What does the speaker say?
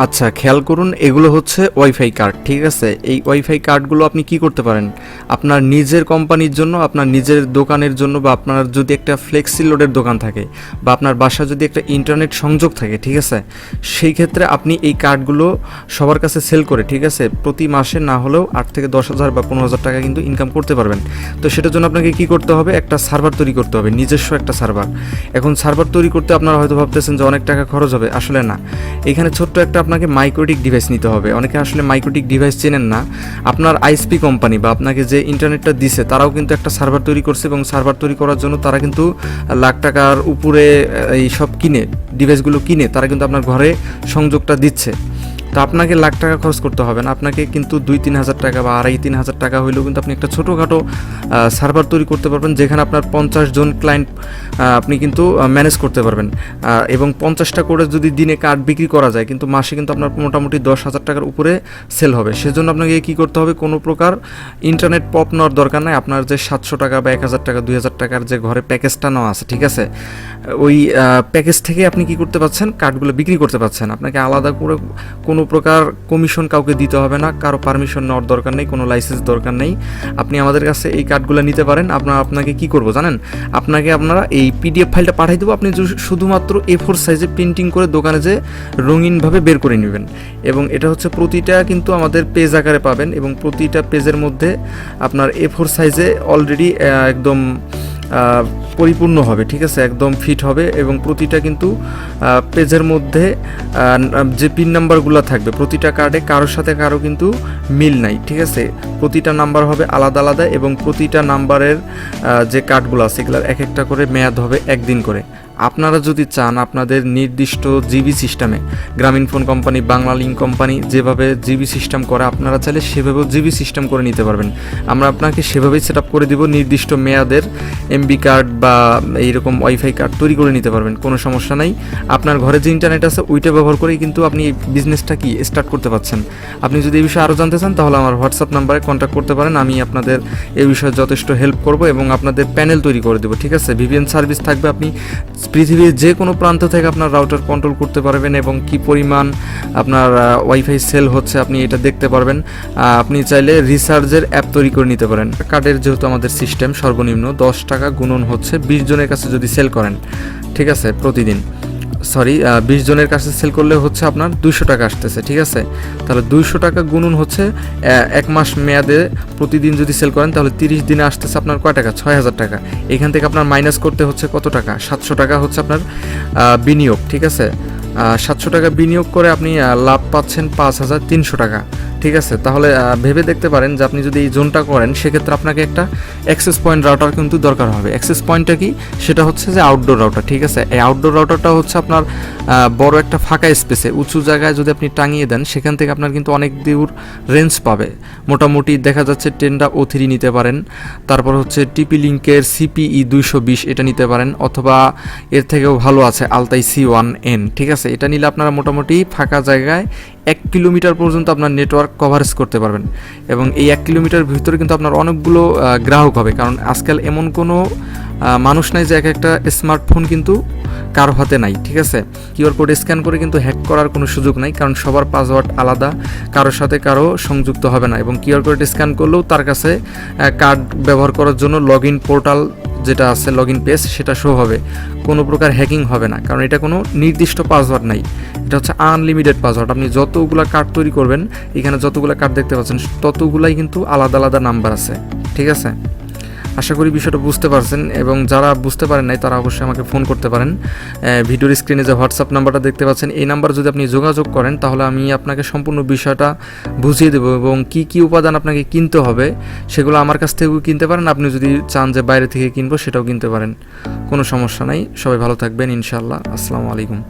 আচ্ছা, খেয়াল করুন, এগুলো হচ্ছে ওয়াইফাই কার্ড, ঠিক আছে? এই ওয়াইফাই কার্ডগুলো আপনি কি করতে পারেন, আপনার নিজের কোম্পানির জন্য, আপনার নিজের দোকানের জন্য, বা আপনার যদি একটা ফ্লেক্সি লোডের দোকান থাকে, বা আপনার বাসায় যদি একটা ইন্টারনেট সংযোগ থাকে, ঠিক আছে, সেই ক্ষেত্রে আপনি এই কার্ডগুলো সবার কাছে সেল করে, ঠিক আছে, প্রতি মাসে না হলেও 8 থেকে 10,000 বা 15,000 টাকা কিন্তু ইনকাম করতে পারবেন। তো সেটার জন্য আপনাকে কি করতে হবে, একটা সার্ভার তৈরি করতে হবে, নিজস্ব একটা সার্ভার। এখন সার্ভার তৈরি করতে আপনারা হয়তো ভাবতেছেন যে অনেক টাকা খরচ হবে, আসলে না। এখানে ছোট্ট একটা আপনাকে মাইক্রোটিক ডিভাইস নিতে হবে। অনেকে আসলে মাইক্রোটিক ডিভাইস চেনেন না। আপনার আইএসপি কোম্পানি বা আপনাকে যে ইন্টারনেটটা দিছে তারাও কিন্তু একটা সার্ভার তৈরি করছে, এবং সার্ভার তৈরি করার জন্য তারা কিন্তু লাখ টাকার উপরে এই সব কিনে, ডিভাইসগুলো কিনে তারা কিন্তু আপনার ঘরে সংযোগটা দিচ্ছে। তো আপনাকে লাখ টাকা খরচ করতে হবে না, আপনাকে কিন্তু 2-3 হাজার টাকা বা 2.5-3 হাজার টাকা হইলেও কিন্তু আপনি একটা ছোটোখাটো সার্ভার তৈরি করতে পারবেন, যেখানে আপনার 50 জন ক্লায়েন্ট আপনি কিন্তু ম্যানেজ করতে পারবেন। এবং 50টা করে যদি দিনে কার্ড বিক্রি করা যায়, কিন্তু মাসে কিন্তু আপনার মোটামুটি 10,000 টাকার উপরে সেল হবে। সেজন্য আপনাকে কী করতে হবে, কোনো প্রকার ইন্টারনেট পপ নেওয়ার দরকার নাই। আপনার যে 700 টাকা বা 1,000 টাকা 2,000 টাকার যে ঘরে প্যাকেজটা নেওয়া আছে, ঠিক আছে, ওই প্যাকেজ থেকে আপনি কি করতে পারছেন, কার্ডগুলো বিক্রি করতে পারছেন। আপনাকে আলাদা করে কোনো প্রকার কমিশন কাউকে দিতে হবে না, কারো পারমিশন নেওয়ার দরকার নেই, কোনো লাইসেন্স দরকার নেই। আপনি আমাদের কাছে এই কার্ডগুলো নিতে পারেন। আপনাকে কি করব জানেন, আপনারা এই পিডিএফ ফাইলটা পাঠিয়ে দেবো, আপনি শুধুমাত্র A4 সাইজে প্রিন্টিং করে দোকানে যে রঙিনভাবে বের করে নেবেন। এবং এটা হচ্ছে প্রতিটা কিন্তু আমাদের পেজ আকারে পাবেন, এবং প্রতিটা পেজের মধ্যে আপনার A4 সাইজে অলরেডি একদম পরিপূর্ণ হবে, ঠিক আছে, একদম ফিট হবে। এবং প্রতিটা কিন্তু পেজের মধ্যে যে পিন নাম্বারগুলো থাকবে প্রতিটা কার্ডে কারোর সাথে কারো কিন্তু মিল নাই, ঠিক আছে, প্রতিটা নাম্বার হবে আলাদা আলাদা। এবং প্রতিটা নাম্বারের যে কার্ডগুলো আছে এগুলোর এক একটা করে মেয়াদ হবে 1 দিন করে। আপনারা যদি চান আপনাদের নির্দিষ্ট জিবি সিস্টেমে, Grameenphone company, Bangla link company যেভাবে জিবি সিস্টেম করে, আপনারা চাইলে সেভাবেও জিবি সিস্টেম করে নিতে পারবেন। আমরা আপনাকে সেভাবেই সেট আপ করে দিব, নির্দিষ্ট মেয়াদের এমবি কার্ড বা এইরকম ওয়াইফাই কার্ড তৈরি করে নিতে পারবেন, কোনো সমস্যা নাই। আপনার ঘরে যে ইন্টারনেট আছে ওইটা ব্যবহার করেই কিন্তু আপনি এই বিজনেসটা স্টার্ট করতে পারছেন। আপনি যদি এই বিষয়ে আরও জানতে চান তাহলে আমার হোয়াটসঅ্যাপ নাম্বারে কন্ট্যাক্ট করতে পারেন, আমি আপনাদের এই বিষয়ে যথেষ্ট হেল্প করব এবং আপনাদের প্যানেল তৈরি করে দেবো, ঠিক আছে। ভিপিএন সার্ভিস থাকবে, আপনি পৃথিবীর যে কোনো প্রান্ত থেকে আপনার রাউটার কন্ট্রোল করতে পারবেন, এবং কি পরিমাণ আপনার ওয়াইফাই সেল হচ্ছে আপনি এটা দেখতে পারবেন। আপনি চাইলে রিসার্চের অ্যাপ তৈরি করে নিতে পারেন। কার্ডের যেহেতু আমাদের সিস্টেম সর্বনিম্ন 10 টাকা গুণন হচ্ছে 20 জনের কাছে যদি সেল করেন, ঠিক আছে, প্রতিদিন 20 জনের কাছে সেল করলে হচ্ছে আপনার 200 টাকা আসতেছে, ঠিক আছে। তাহলে 200 টাকা গুণন হচ্ছে 1 মাস মেয়াদে প্রতিদিন যদি সেল করেন, তাহলে 30 দিনে আসতেছে আপনার কয় টাকা, 6,000 টাকা। এখান থেকে আপনার মাইনাস করতে হচ্ছে কত টাকা, 700 টাকা হচ্ছে আপনার বিনিয়োগ, ঠিক আছে। 700 টাকা বিনিয়োগ করে আপনি লাভ পাচ্ছেন 5,300 টাকা, ঠিক আছে। তাহলে ভেবে দেখতে পারেন যে আপনি যদি এই জোনটা করেন, সেক্ষেত্রে আপনাকে একটা অ্যাক্সেস পয়েন্ট রাউটার কিন্তু দরকার হবে। অ্যাক্সেস পয়েন্টটা কি, সেটা হচ্ছে যে আউটডোর রাউটার, ঠিক আছে। এই আউটডোর রাউটারটা হচ্ছে আপনার বড় একটা ফাঁকা স্পেসে উঁচু জায়গায় যদি আপনি টাঙিয়ে দেন, সেখান থেকে আপনার কিন্তু অনেক দূর রেঞ্জ পাবে। মোটামুটি দেখা যাচ্ছে 10টা O3 নিতে পারেন, তারপর হচ্ছে টিপি লিঙ্কের CPE 220 এটা নিতে পারেন, অথবা এর থেকেও ভালো আছে আলতাই C1N, ঠিক আছে। এটা নিলে আপনারা মোটামুটি ফাঁকা জায়গায় 1 কিলোমিটার পর্যন্ত আপনার নেটওয়ার্ক কভারেজ করতে পারবেন। এবং এই 1 কিলোমিটার ভিতরে কিন্তু আপনার অনেকগুলো গ্রাহক হবে, কারণ আজকাল এমন কোনো মানুষ নাই যে একটা স্মার্টফোন কিন্তু কারো হাতে নাই, ঠিক আছে। কিউআর কোড স্ক্যান করে কিন্তু হ্যাক করার কোনো সুযোগ নাই, কারণ সবার পাসওয়ার্ড আলাদা, কারোর সাথে কারো সংযুক্ত হবে না। এবং কিউআর কোড স্ক্যান করলেও তার কাছে কার্ড ব্যবহার করার জন্য লগ ইন পোর্টাল যেটা আছে, লগ ইন পেজ, সেটা শো হবে। কোনো প্রকার হ্যাকিং হবে না, কারণ এটা কোনো নির্দিষ্ট পাসওয়ার্ড নাই, এটা হচ্ছে আনলিমিটেড পাসওয়ার্ড। আপনি যতগুলো কার্ড তৈরি করবেন, এখানে যতগুলো কার্ড দেখতে পাচ্ছেন ততগুলাই কিন্তু আলাদা আলাদা নাম্বার আছে, ঠিক আছে। আশা করি বিষয়টা বুঝতে পারছেন, এবং যারা বুঝতে পারেন নাই তারা অবশ্যই আমাকে ফোন করতে পারেন। ভিডিওর স্ক্রিনে যে হোয়াটসঅ্যাপ নাম্বারটা দেখতে পাচ্ছেন, এই নাম্বার যদি আপনি যোগাযোগ করেন, তাহলে আমি আপনাকে সম্পূর্ণ বিষয়টা বুঝিয়ে দেবো, এবং কি কি উপাদান আপনাকে কিনতে হবে সেগুলো আমার কাছ থেকেও কিনতে পারেন। আপনি যদি চান যে বাইরে থেকে কিনবো, সেটাও কিনতে পারেন, কোনো সমস্যা নাই। সবাই ভালো থাকবেন ইনশাআল্লাহ। আসসালামু আলাইকুম।